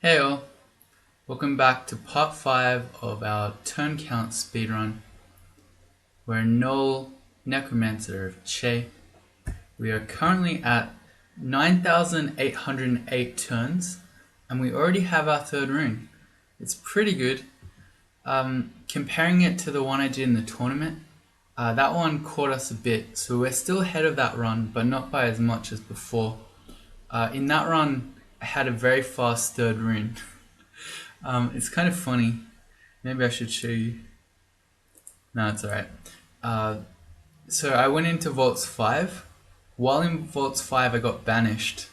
Hey all, welcome back to part 5 of our Turncount Speedrun. We're Gnoll Necromancer of Che. We are currently at 9,808 turns and we already have our third rune. It's pretty good. Comparing it to the one I did in the tournament, that one caught us a bit, so we're still ahead of that run, but not by as much as before. In that run, I had a very fast third rune. It's kind of funny. Maybe I should show you. No, it's alright. So I went into Vaults 5. While in Vaults 5 I got banished.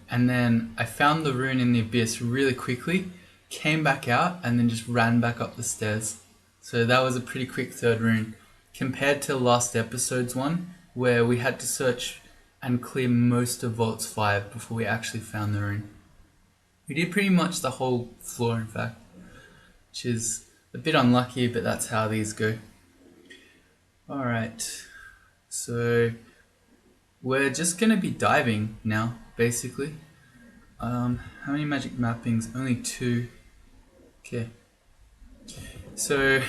And then I found the rune in the abyss really quickly, came back out, and then just ran back up the stairs. So that was a pretty quick third rune. Compared to last episode's one, where we had to search and clear most of Vaults 5 before we actually found the rune. We did pretty much the whole floor, in fact, which is a bit unlucky, but that's how these go. Alright, so we're just going to be diving now, basically. How many magic mappings? Only 2. Okay. So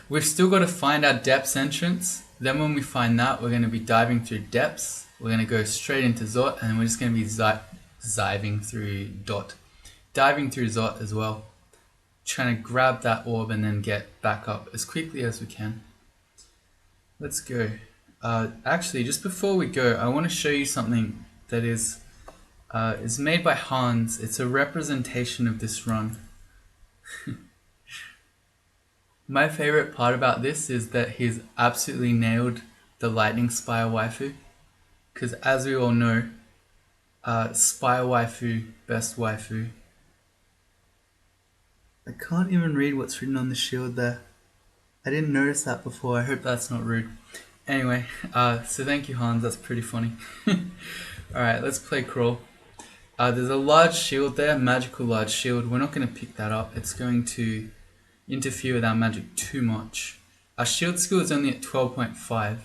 we've still got to find our depths entrance. Then when we find that, we're going to be diving through depths. We're going to go straight into Zot, and we're just going to be diving through Dot. Diving through Zot as well. Trying to grab that orb and then get back up as quickly as we can. Let's go. Actually, just before we go, I want to show you something that is made by Hans. It's a representation of this run. My favorite part about this is that he's absolutely nailed the Lightning Spire waifu. Because as we all know, Spire waifu, best waifu. I can't even read what's written on the shield there. I didn't notice that before. I hope that's not rude. Anyway, so thank you, Hans. That's pretty funny. Alright, let's play Crawl. There's a large shield there, magical large shield. We're not going to pick that up. It's going to interfere with our magic too much. Our shield skill is only at 12.5,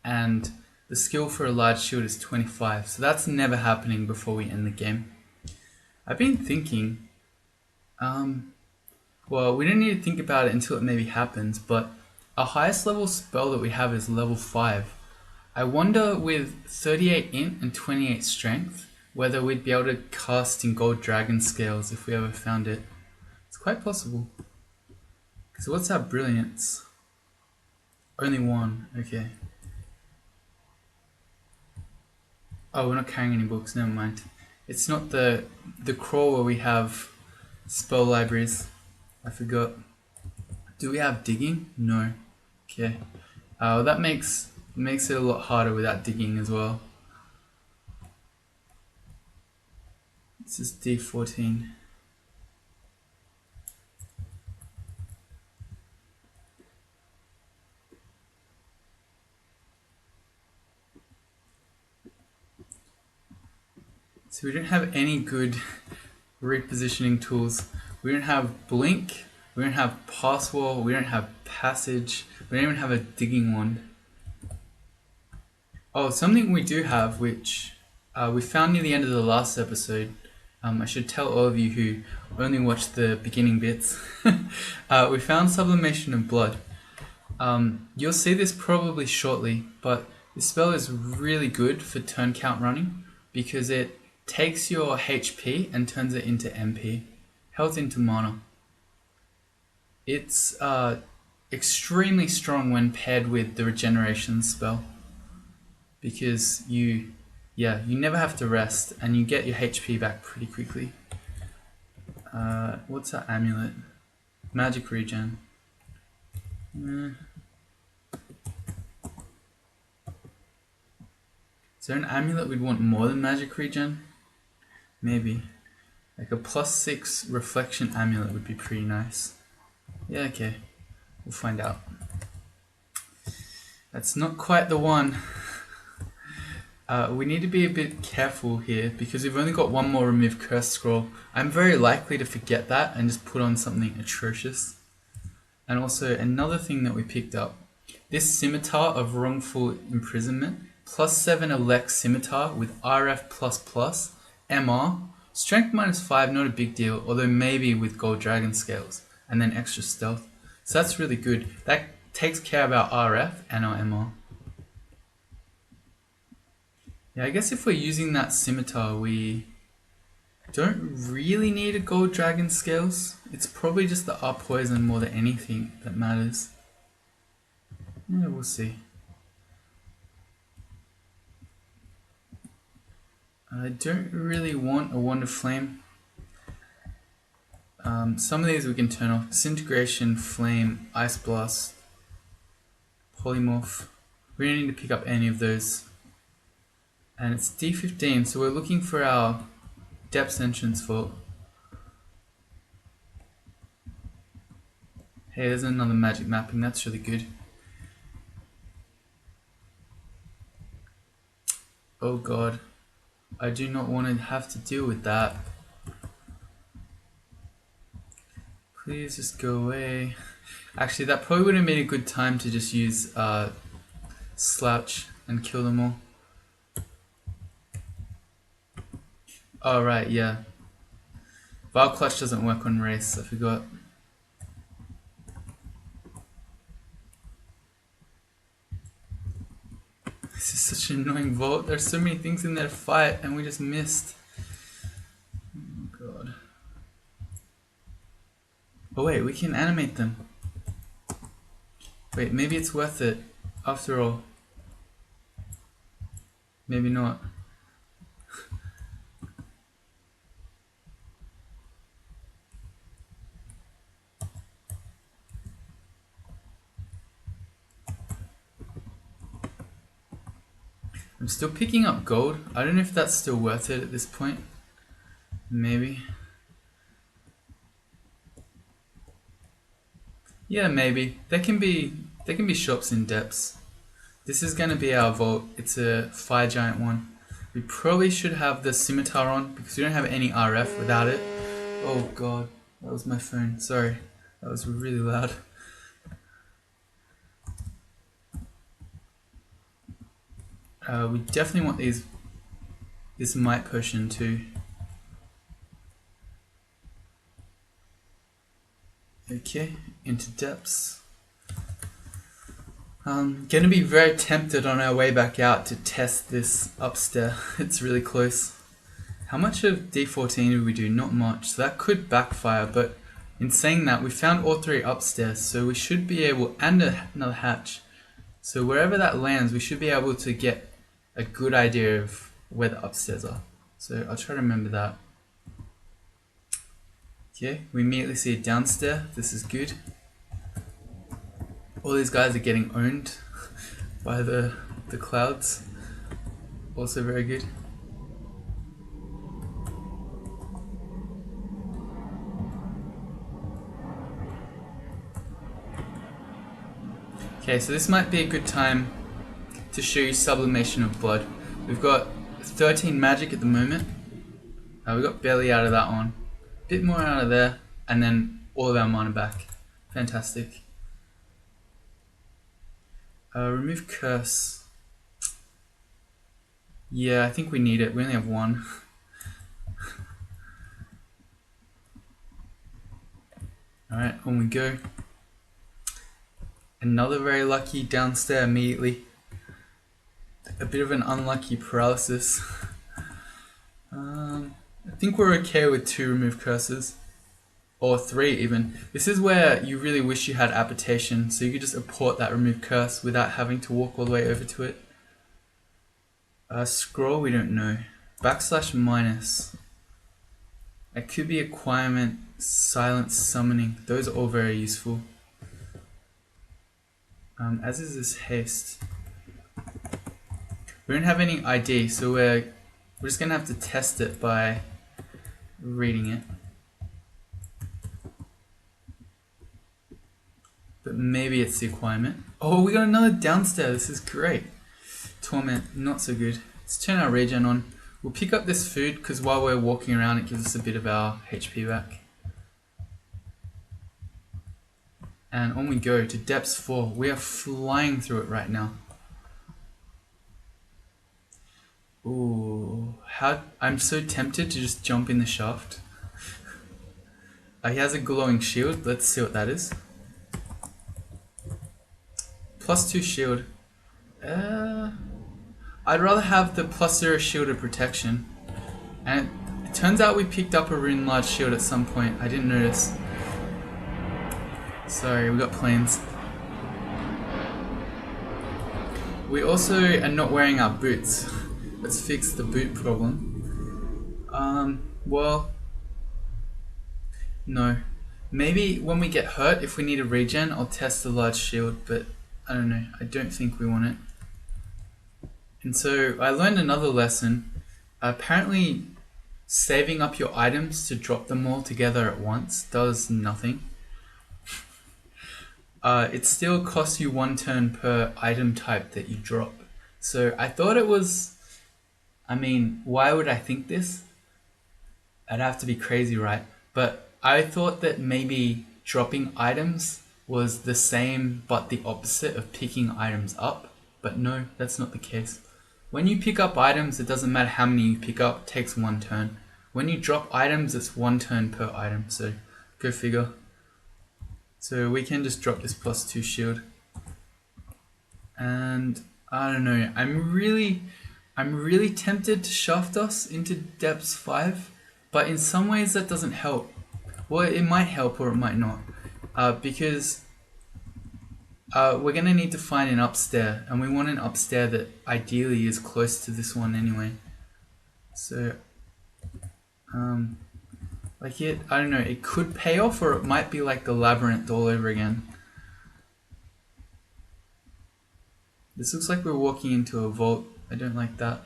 and the skill for a large shield is 25. So that's never happening before we end the game. I've been thinking, well, we don't need to think about it until it maybe happens, but our highest level spell that we have is level 5. I wonder with 38 int and 28 strength, whether we'd be able to cast in gold dragon scales if we ever found it. It's quite possible. So what's our brilliance? Only 1, okay. Oh, we're not carrying any books, never mind. It's not the crawl where we have spell libraries. I forgot. Do we have digging? No. Okay. That makes it a lot harder without digging as well. This is D14. So we don't have any good repositioning tools. We don't have blink, we don't have pass wall, we don't have passage, we don't even have a digging wand. Oh, something we do have, which we found near the end of the last episode. I should tell all of you who only watched the beginning bits. We found sublimation of blood. You'll see this probably shortly, but this spell is really good for turn count running because it takes your HP and turns it into MP. Health into mana. It's extremely strong when paired with the regeneration spell because you never have to rest and you get your HP back pretty quickly. What's our amulet? Magic regen. Is there an amulet we'd want more than magic regen? Maybe. Like a +6 reflection amulet would be pretty nice. Yeah, okay. We'll find out. That's not quite the one. We need to be a bit careful here because we've only got one more remove curse scroll. I'm very likely to forget that and just put on something atrocious. And also another thing that we picked up. This scimitar of wrongful imprisonment, +7 elect scimitar with RF++, MR, Strength -5, not a big deal, although maybe with gold dragon scales, and then extra stealth. So that's really good. That takes care of our RF and our MR. Yeah, I guess if we're using that scimitar, we don't really need a gold dragon scales. It's probably just the R poison more than anything that matters. Yeah, we'll see. I don't really want a wand of flame. Some of these we can turn off. Disintegration, flame, ice blast, polymorph. We don't need to pick up any of those. And it's D15, so we're looking for our depths entrance vault. Hey, there's another magic mapping, that's really good. Oh god, I do not want to have to deal with that. Please just go away. Actually, that probably would have been a good time to just use slouch and kill them all. Oh right, yeah. Vial Clutch doesn't work on race, I forgot. This is such an annoying vault. There's so many things in there to fight and we just missed. Oh god. Oh wait, we can animate them. Wait, maybe it's worth it after all. Maybe not. I'm still picking up gold. I don't know if that's still worth it at this point. Maybe. Yeah, maybe. There can be shops in depths. This is gonna be our vault. It's a fire giant one. We probably should have the scimitar on because we don't have any RF without it. Oh god, that was my phone. Sorry, that was really loud. We definitely want this might potion too. Okay, into depths. Gonna be very tempted on our way back out to test this upstairs. It's really close. How much of D14 did we do? Not much. So that could backfire, but in saying that, we found all three upstairs, so we should be able, and another hatch. So wherever that lands, we should be able to get a good idea of where the upstairs are. So I'll try to remember that. Okay, we immediately see it downstairs. This is good. All these guys are getting owned by the clouds. Also very good. Okay, so this might be a good time to show you Sublimation of Blood. We've got 13 magic at the moment. We got barely out of that one. A bit more out of there, and then all of our mana back. Fantastic. Remove Curse. Yeah, I think we need it. We only have one. Alright, on we go. Another very lucky downstairs immediately. A bit of an unlucky paralysis. I think we're okay with 2 remove curses. Or 3 even. This is where you really wish you had Apportation, so you could just apport that remove curse without having to walk all the way over to it. Scroll, we don't know. Backslash minus. That could be acquirement, silent summoning. Those are all very useful. As is this haste. We don't have any ID, so we're just gonna have to test it by reading it. But maybe it's the acquirement. Oh, we got another downstairs. This is great. Torment, not so good. Let's turn our regen on. We'll pick up this food because while we're walking around, it gives us a bit of our HP back. And on we go to depths 4. We are flying through it right now. Ooh, I'm so tempted to just jump in the shaft. He has a glowing shield. Let's see what that is. +2 shield. I'd rather have the +0 shield of protection. And it turns out we picked up a rune large shield at some point. I didn't notice. Sorry, we got planes. We also are not wearing our boots. Let's fix the boot problem. Well, no. Maybe when we get hurt, if we need a regen, I'll test the large shield, but I don't know. I don't think we want it. And so I learned another lesson. Apparently, saving up your items to drop them all together at once does nothing. It still costs you 1 turn per item type that you drop. So I thought it was... I mean, why would I think this? I'd have to be crazy, right? But I thought that maybe dropping items was the same but the opposite of picking items up. But no, that's not the case. When you pick up items, it doesn't matter how many you pick up, it takes 1 turn. When you drop items, it's 1 turn per item, so go figure. So we can just drop this +2 shield. And I don't know, I'm really tempted to shaft us into depths 5, but in some ways that doesn't help. Well, it might help or it might not, because we're going to need to find an upstair, and we want an upstair that ideally is close to this one anyway. So, like I don't know, it could pay off, or it might be like the labyrinth all over again. This looks like we're walking into a vault. I don't like that.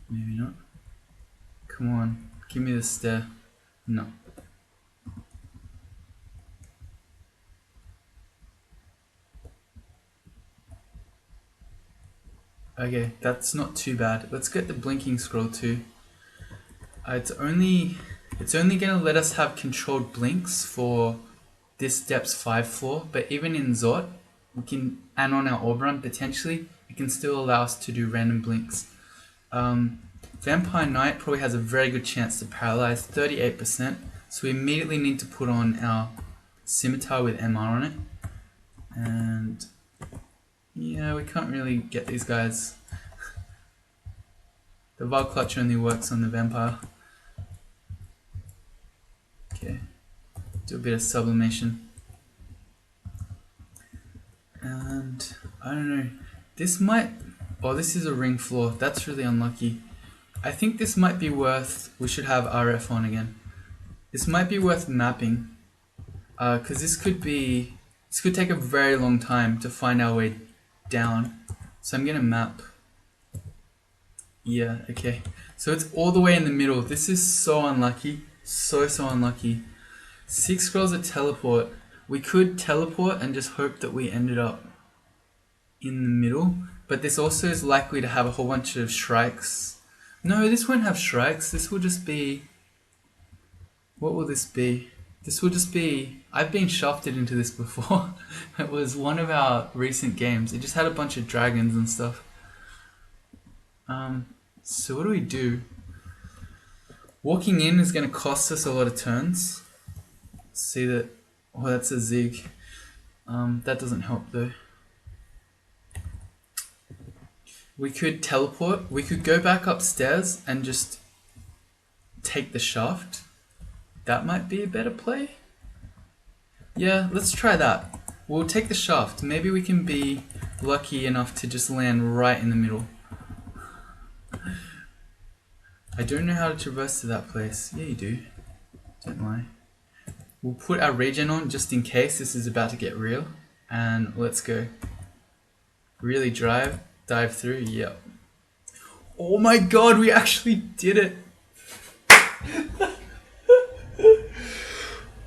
Maybe not. Come on, give me the stair. No. Okay, that's not too bad. Let's get the blinking scroll too. It's only gonna let us have controlled blinks for this depths 5 floor, but even in Zot, we can, and on our orb run potentially, it can still allow us to do random blinks. Vampire Knight probably has a very good chance to paralyze, 38%, so we immediately need to put on our scimitar with MR on it. And yeah, we can't really get these guys. The Val Clutch only works on the vampire. Okay, do a bit of sublimation. And I don't know, this might... Oh, this is a ring floor. That's really unlucky. I think this might be worth... We should have RF on again. This might be worth mapping. Because this could take a very long time to find our way down. So I'm going to map. Yeah, okay. So it's all the way in the middle. This is so unlucky. So unlucky. 6 scrolls of teleport. We could teleport and just hope that we ended up in the middle. But this also is likely to have a whole bunch of shrikes. No, this won't have shrikes. This will just be... What will this be? This will just be... I've been shafted into this before. It was one of our recent games. It just had a bunch of dragons and stuff. So what do we do? Walking in is going to cost us a lot of turns. See that... Oh, that's a zig. That doesn't help though. We could teleport. We could go back upstairs and just take the shaft. That might be a better play. Yeah, let's try that. We'll take the shaft. Maybe we can be lucky enough to just land right in the middle. I don't know how to traverse to that place. Yeah, you do. Don't lie. We'll put our regen on just in case this is about to get real. And let's go. Really dive through, yep. Oh my god, we actually did it!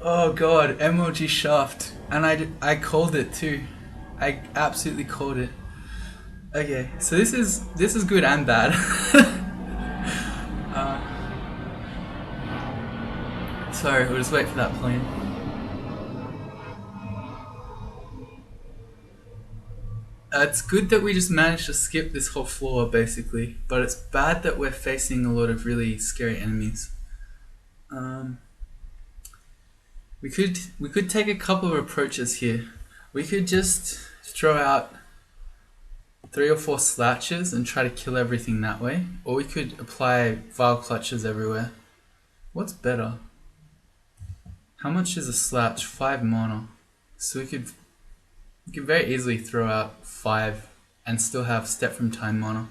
Oh god, MLG shaft. And I called it too. I absolutely called it. Okay, so this is good and bad. Sorry, we'll just wait for that plane. It's good that we just managed to skip this whole floor, basically, but it's bad that we're facing a lot of really scary enemies. We could take a couple of approaches here. We could just throw out 3 or 4 slouches and try to kill everything that way, or we could apply vile clutches everywhere. What's better? How much is a slouch? 5 mana. So we could very easily throw out 5 and still have step from time mana.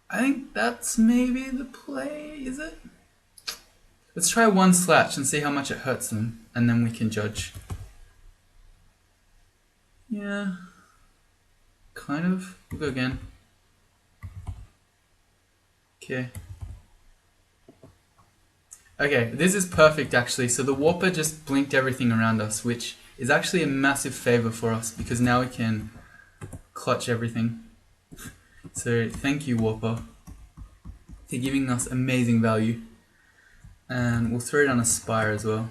I think that's maybe the play, is it? Let's try 1 slouch and see how much it hurts them, and then we can judge. Yeah, kind of. We'll go again. Okay. Okay, this is perfect actually. So the Warper just blinked everything around us, which is actually a massive favor for us because now we can clutch everything. So thank you, Warper, for giving us amazing value. And we'll throw it on a Spire as well.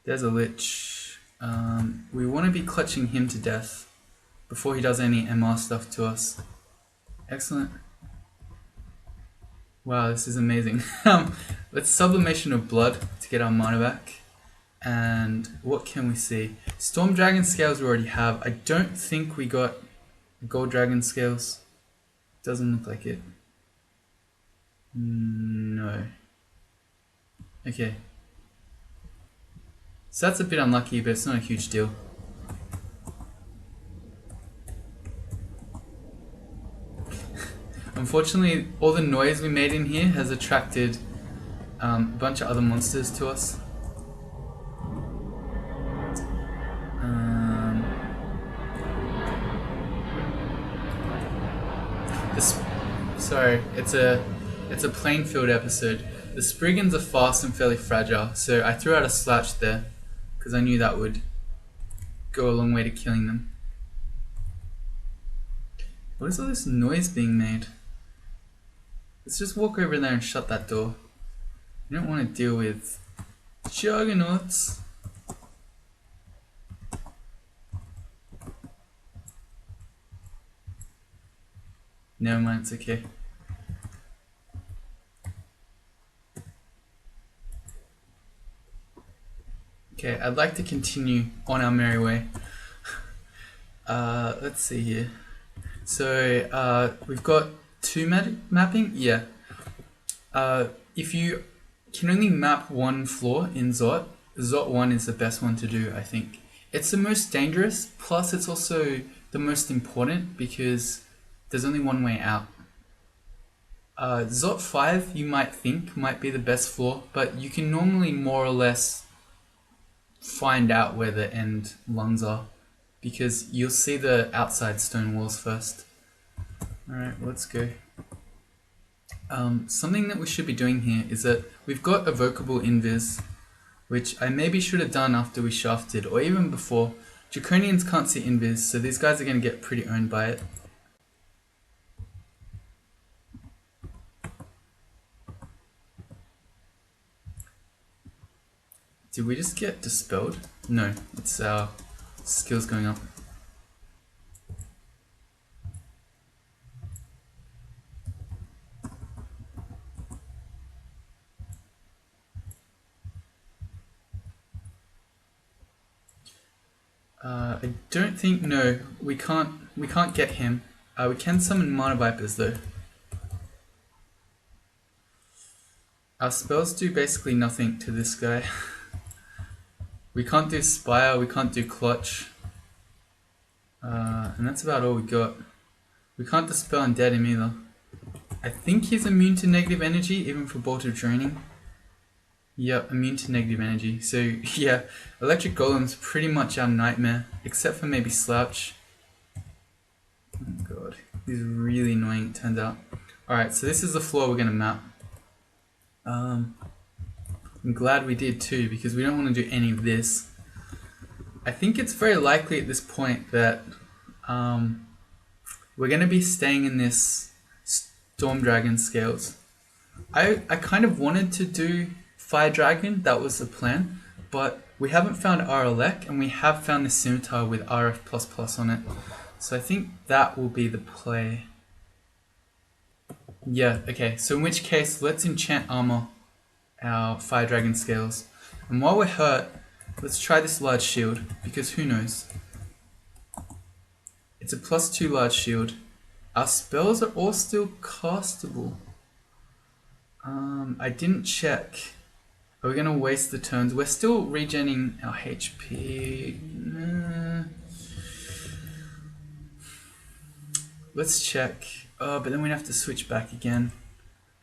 There's a Lich. We want to be clutching him to death before he does any MR stuff to us. Excellent. Wow, this is amazing. Let's Sublimation of Blood to get our mana back. And what can we see? Storm Dragon Scales we already have. I don't think we got Gold Dragon Scales. Doesn't look like it. No. Okay. So that's a bit unlucky, but it's not a huge deal. Unfortunately, all the noise we made in here has attracted a bunch of other monsters to us. Sorry, it's a Plainfield episode. The Spriggans are fast and fairly fragile, so I threw out a slouch there because I knew that would go a long way to killing them. What is all this noise being made? Let's just walk over there and shut that door. You don't want to deal with juggernauts. Never mind, it's okay. Okay, I'd like to continue on our merry way. Let's see here. So we've got 2 mapping. Yeah. If you can only map 1 floor in Zot, Zot 1 is the best one to do, I think. It's the most dangerous, plus it's also the most important because there's only 1 way out. Zot 5 you might think might be the best floor, but you can normally more or less find out where the end lungs are because you'll see the outside stone walls first. Alright, let's go. Something that we should be doing here is that we've got Evocable Invis, which I maybe should have done after we shafted or even before. Draconians can't see Invis, so these guys are going to get pretty owned by it. Did we just get dispelled? No, it's our skills going up. I don't think, no, we can't get him. We can summon Mana Vipers though. Our spells do basically nothing to this guy. We can't do Spire, we can't do Clutch. And that's about all we got. We can't dispel and dead him either. I think he's immune to negative energy, even for Bolt of Draining. Yep, immune to negative energy. So yeah, Electric Golem's pretty much our nightmare, except for maybe Slouch. Oh god, he's really annoying, it turns out. Alright, so this is the floor we're gonna map. I'm glad we did too, because we don't want to do any of this. I think it's very likely at this point that we're going to be staying in this Storm Dragon Scales. I kind of wanted to do Fire Dragon, that was the plan, but we haven't found RLEC, and we have found this scimitar with RF++ on it. So I think that will be the play. Yeah, okay, so in which case, let's enchant armor our Fire Dragon scales. And while we're hurt, let's try this large shield, because who knows? It's a +2 large shield. Our spells are all still castable. I didn't check. Are we going to waste the turns? We're still regenerating our HP. Let's check. Oh, but then we'd have to switch back again.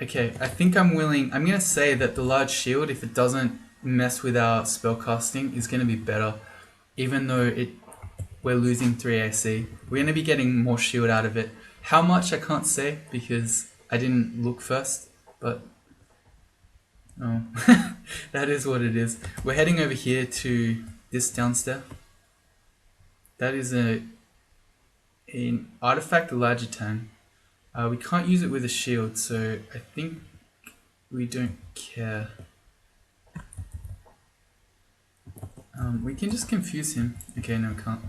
Okay, I think I'm willing. I'm going to say that the large shield, if it doesn't mess with our spellcasting, is going to be better. Even though we're losing 3 AC. We're going to be getting more shield out of it. How much, I can't say, because I didn't look first. But, oh, that is what it is. We're heading over here to this downstairs. That is an artifact Elagitan. We can't use it with a shield, so I think we don't care. We can just confuse him. Okay, no, we can't.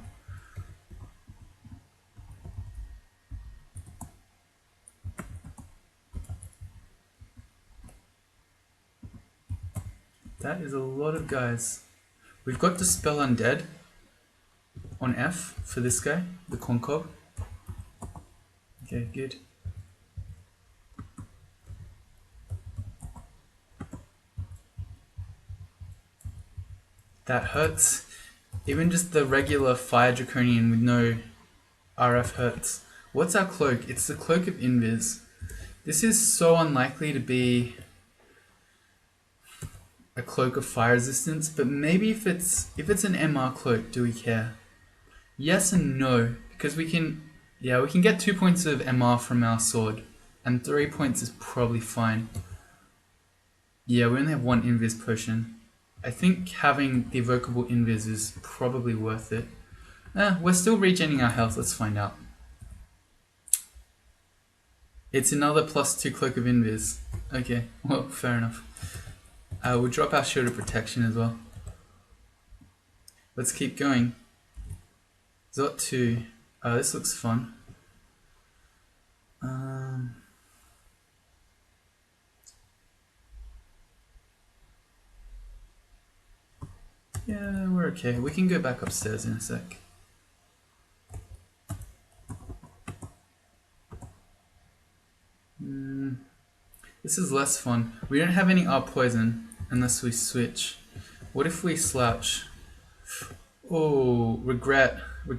That is a lot of guys. We've got Dispel Undead on F for this guy, the Concob. Okay, good. That hurts. Even just the regular Fire Draconian with no RF hurts. What's our cloak? It's the Cloak of Invis. This is so unlikely to be a Cloak of Fire Resistance, but maybe if it's an MR cloak, do we care? Yes and no, because we can get 2 points of MR from our sword, and 3 points is probably fine. Yeah, we only have 1 Invis potion. I think having the evocable Invis is probably worth it. We're still regenerating our health, let's find out. It's another +2 Cloak of Invis. Okay, well, fair enough. We'll drop our Shield of Protection as well. Let's keep going. Zot 2. This looks fun. Yeah, we're okay. We can go back upstairs in a sec. This is less fun. We don't have any R poison unless we switch. What if we slouch? Oh, regret. Are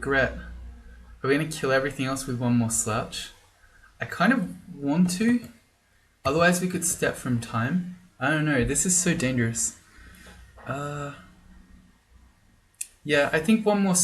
we going to kill everything else with 1 more slouch? I kind of want to. Otherwise we could step from time. I don't know. This is so dangerous. Yeah, I think 1 more...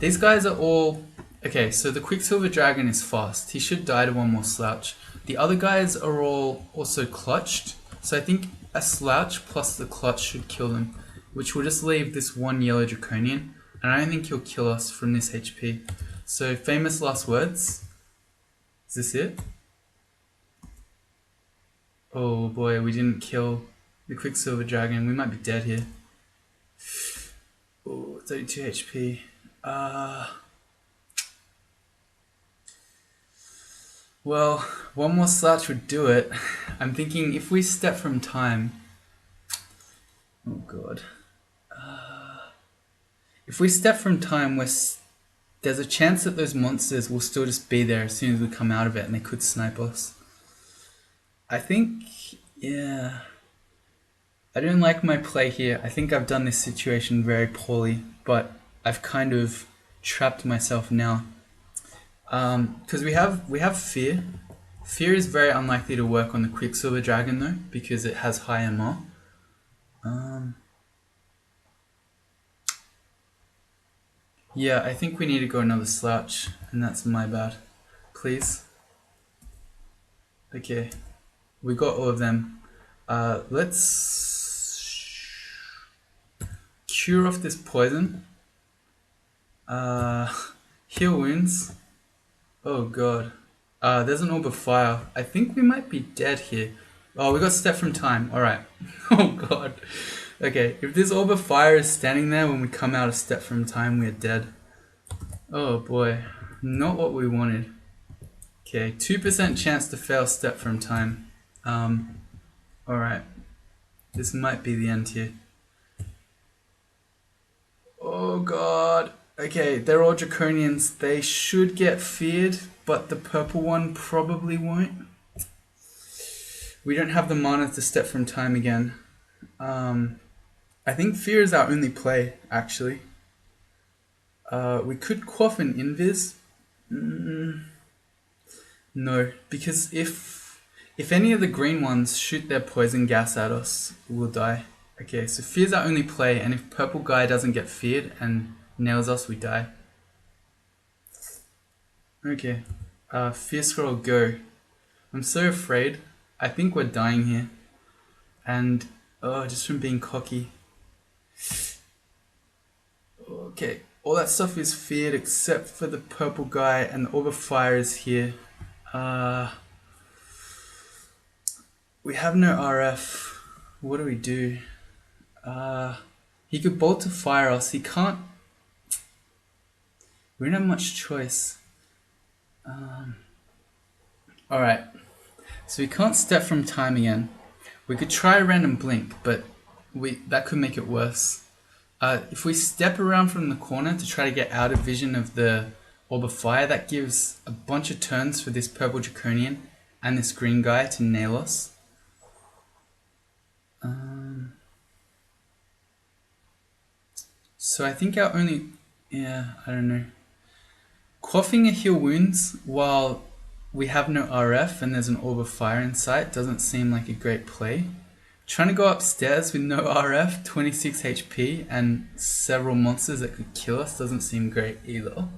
These guys are all... Okay, so the Quicksilver Dragon is fast. He should die to 1 more slouch. The other guys are all also clutched. So I think a slouch plus the clutch should kill them. Which will just leave this 1 yellow Draconian. And I don't think he'll kill us from this HP. So, famous last words. Is this it? Oh boy, we didn't kill the Quicksilver Dragon. We might be dead here. Oh, 32 HP. Well, 1 more slouch would do it. I'm thinking if we step from time... Oh god. If we step from time, there's a chance that those monsters will still just be there as soon as we come out of it, and they could snipe us. I think, yeah... I don't like my play here. I think I've done this situation very poorly, but I've kind of trapped myself now. Because we have Fear. Fear is very unlikely to work on the Quicksilver Dragon though, because it has high MR. Yeah, I think we need to go another slouch, and that's my bad. Please. Okay, we got all of them. Let's cure off this poison. Heal wounds. Oh god. There's an orb of fire. I think we might be dead here. Oh, we got step from time. Alright. Oh god. Okay, if this orb of fire is standing there when we come out a step from time, we're dead. Oh boy, not what we wanted. Okay, 2% chance to fail step from time. Alright, this might be the end here. Oh god. Okay, they're all Draconians. They should get feared, but the purple one probably won't. We don't have the mana to step from time again. I think fear is our only play, actually. We could quaff an invis. No, because if any of the green ones shoot their poison gas at us, we'll die. Okay, so fear's our only play, and if purple guy doesn't get feared and nails us, we die. Okay, fear scroll go. I'm so afraid. I think we're dying here. And, just from being cocky. Okay, all that stuff is feared except for the purple guy, and the orb of fire is here. We have no RF. What do we do? He could bolt to fire us. He can't. We don't have much choice. Alright. So we can't step from time again. We could try a random blink, but that could make it worse. If we step around from the corner to try to get out of vision of the orb of fire, that gives a bunch of turns for this purple Draconian and this green guy to nail us. So I think our only... Yeah, I don't know. Quaffing a heal wounds while we have no RF and there's an orb of fire in sight doesn't seem like a great play. Trying to go upstairs with no RF, 26 HP, and several monsters that could kill us doesn't seem great either.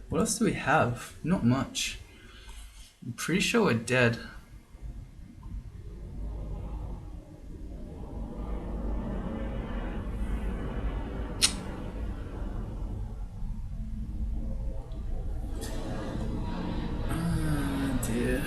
What else do we have? Not much. I'm pretty sure we're dead. Oh dear.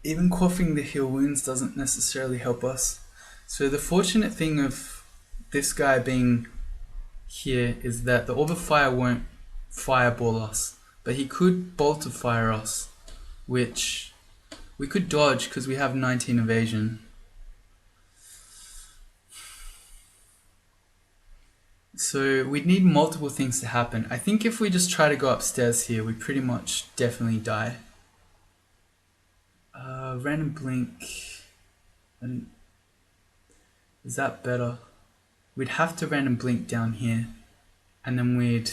Even quaffing the heal wounds doesn't necessarily help us. So the fortunate thing of this guy being here is that the orb of fire won't fireball us, but he could bolt to fire us, which we could dodge because we have 19 evasion. So we'd need multiple things to happen. I think if we just try to go upstairs here, we pretty much definitely die. Random blink. Is that better? We'd have to random blink down here, and then we'd...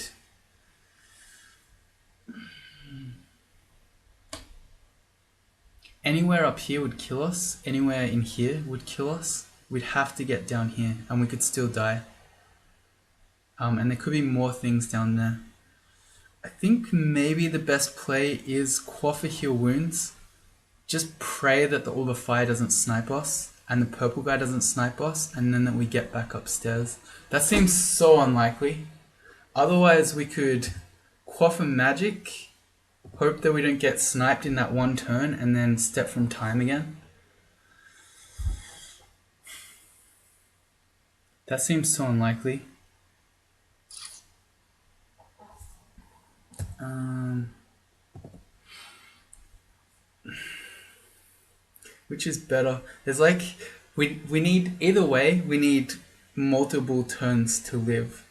Anywhere up here would kill us. Anywhere in here would kill us. We'd have to get down here, and we could still die. And there could be more things down there. I think maybe the best play is quaff a heal wounds. Just pray that the orb of fire doesn't snipe us, and the purple guy doesn't snipe us, and then that we get back upstairs. That seems so unlikely. Otherwise we could quaff a magic, hope that we don't get sniped in that one turn, and then step from time again. That seems so unlikely. Which is better? There's like, we need, either way, we need multiple turns to live.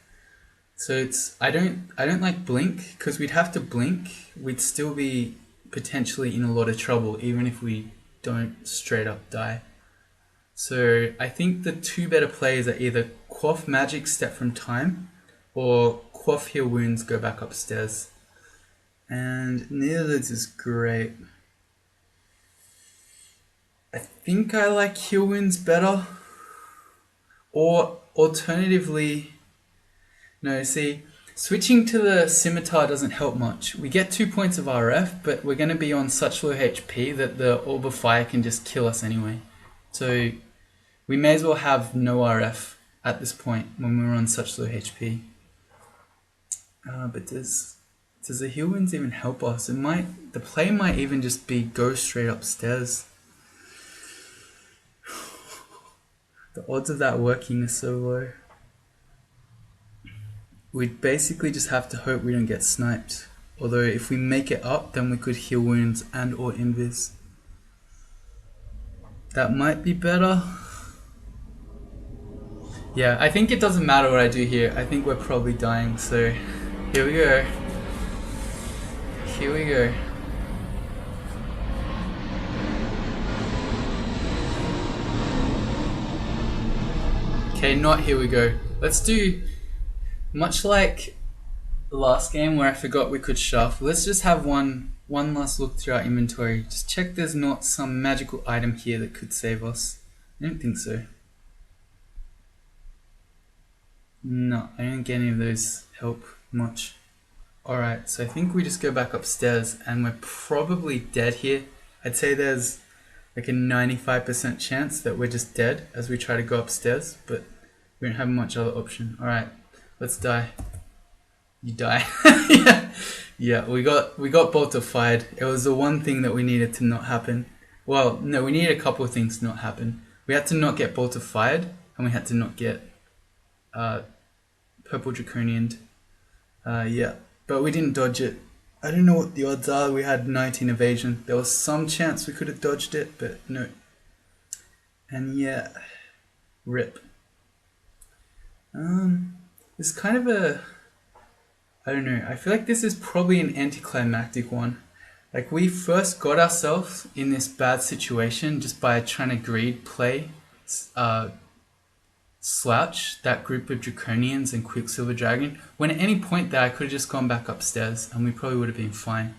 So it's, I don't like blink, because we'd have to blink, we'd still be potentially in a lot of trouble, even if we don't straight up die. So I think the two better plays are either quaff magic, step from time, or quaff heal wounds, go back upstairs. And neither of those is great. I think I like heal wounds better. Or alternatively, no, see, switching to the scimitar doesn't help much. We get 2 points of RF, but we're going to be on such low HP that the orb of fire can just kill us anyway. So we may as well have no RF at this point when we're on such low HP. But there's Does the heal wounds even help us? The play might even just be go straight upstairs. The odds of that working are so low. We'd basically just have to hope we don't get sniped. Although if we make it up, then we could heal wounds and or invis. That might be better. Yeah, I think it doesn't matter what I do here. I think we're probably dying, so here we go. Here we go. Okay, not here we go. Let's do, much like the last game where I forgot we could shuffle, let's just have one last look through our inventory. Just check there's not some magical item here that could save us. I don't think so. No, I didn't get any of those help much. Alright, so I think we just go back upstairs and we're probably dead here. I'd say there's like a 95% chance that we're just dead as we try to go upstairs, but we don't have much other option. Alright, let's die. You die. Yeah, we got boltified. It was the one thing that we needed to not happen. Well, no, we needed a couple of things to not happen. We had to not get boltified, and we had to not get purple draconian. Yeah, but we didn't dodge it. I don't know what the odds are. We had 19 evasion. There was some chance we could have dodged it, but no. And yeah, rip. It's kind of a, I don't know, I feel like this is probably an anticlimactic one. Like, we first got ourselves in this bad situation just by trying to greed play Slouch, that group of Draconians and Quicksilver Dragon, when at any point there I could have just gone back upstairs and we probably would have been fine.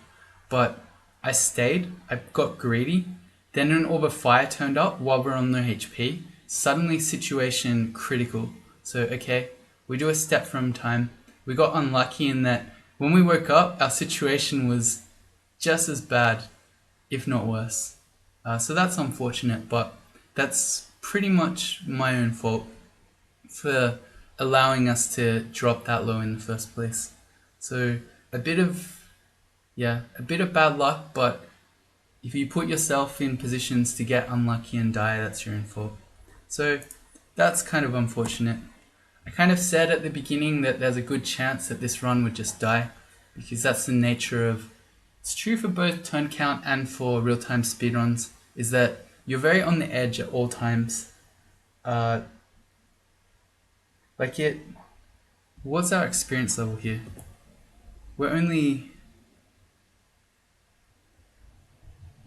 But I stayed, I got greedy, then an Orb of Fire turned up while we're on low HP. Suddenly situation critical. So okay, we do a step from time. We got unlucky in that when we woke up, our situation was just as bad, if not worse. So that's unfortunate, but that's pretty much my own fault for allowing us to drop that low in the first place. So a bit of bad luck, but if you put yourself in positions to get unlucky and die, that's your own fault. So that's kind of unfortunate. I kind of said at the beginning that there's a good chance that this run would just die, because that's the nature of, it's true for both turn count and for real-time speedruns, is that you're very on the edge at all times. What's our experience level here? We're only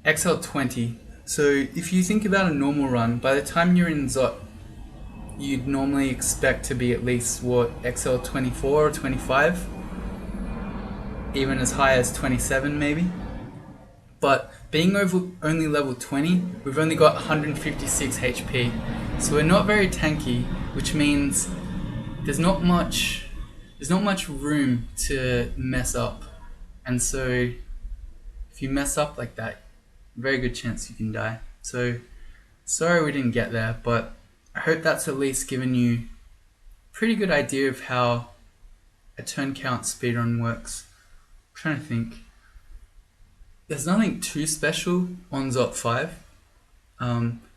XL 20. So if you think about a normal run, by the time you're in Zot, you'd normally expect to be at least, XL 24 or 25? Even as high as 27 maybe? But being only level 20, we've only got 156 HP. So we're not very tanky, which means there's not much room to mess up. And so if you mess up like that, very good chance you can die. So sorry we didn't get there, but I hope that's at least given you a pretty good idea of how a turn count speedrun works. I'm trying to think. There's nothing too special on Zot 5.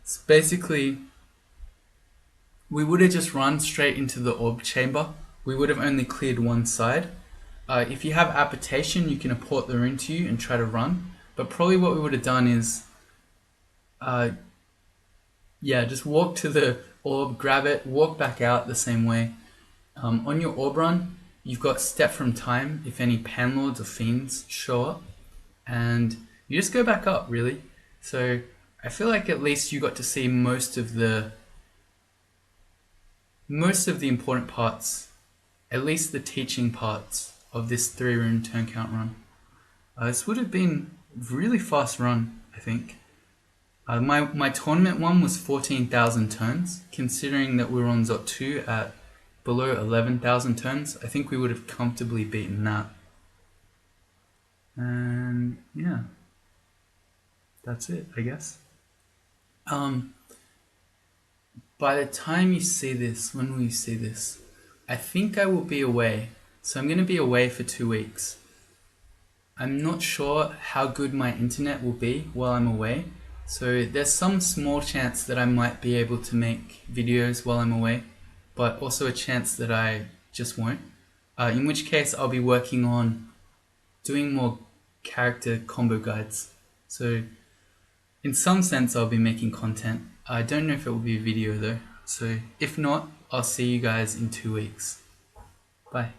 It's basically, we would have just run straight into the orb chamber. We would have only cleared one side. If you have apportation, you can apport the rune to you and try to run. But probably what we would have done is, just walk to the orb, grab it, walk back out the same way. On your orb run, you've got step from time if any panlords or fiends show up, and you just go back up, really. So I feel like at least you got to see most of the important parts, at least the teaching parts of this 3-rune turn count run. This would have been a really fast run, I think. My tournament one was 14,000 turns. Considering that we were on Zot 2 at below 11,000 turns, I think we would have comfortably beaten that. And yeah, that's it, I guess. By the time you see this, when will you see this? I think I will be away. So I'm going to be away for 2 weeks. I'm not sure how good my internet will be while I'm away. So there's some small chance that I might be able to make videos while I'm away, but also a chance that I just won't. In which case I'll be working on doing more character combo guides. So in some sense I'll be making content. I don't know if it will be a video though. So if not, I'll see you guys in 2 weeks. Bye.